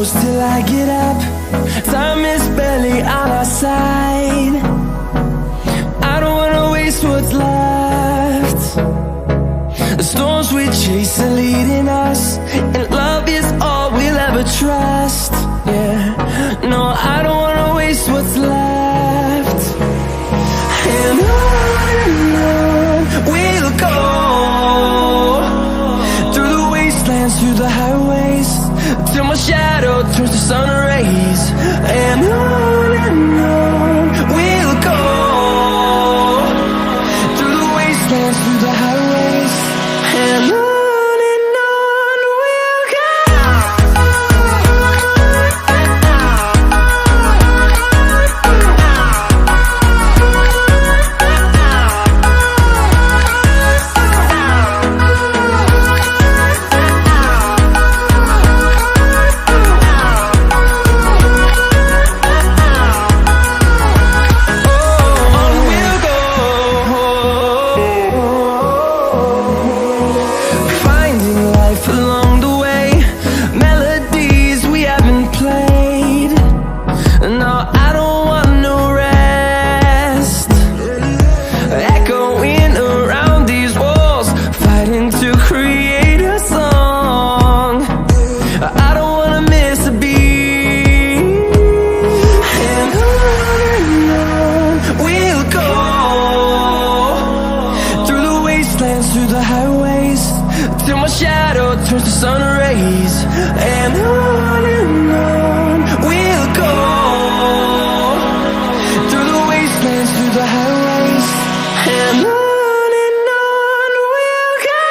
close till I get up. Time is barely on our side. I don't wanna waste what's left. The storms we chase are leading us, and love is all we'll ever trust. Yeah, no, I don't wanna waste what's left. And on we'll go, through the wastelands, through the highways, till my shadow turns to sun rays. And on we'll go, through the wastelands, through the highways, and on we'll go. Through the highways, till my shadow turns to sun rays. And on we'll go, through the wastelands, through the highways, and on we'll go.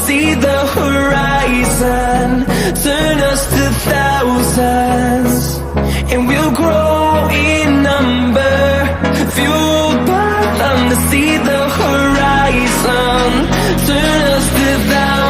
See the horizon, turn us to thousands, and we'll grow in number, fueled by them to see the horizon, turn us to thousands.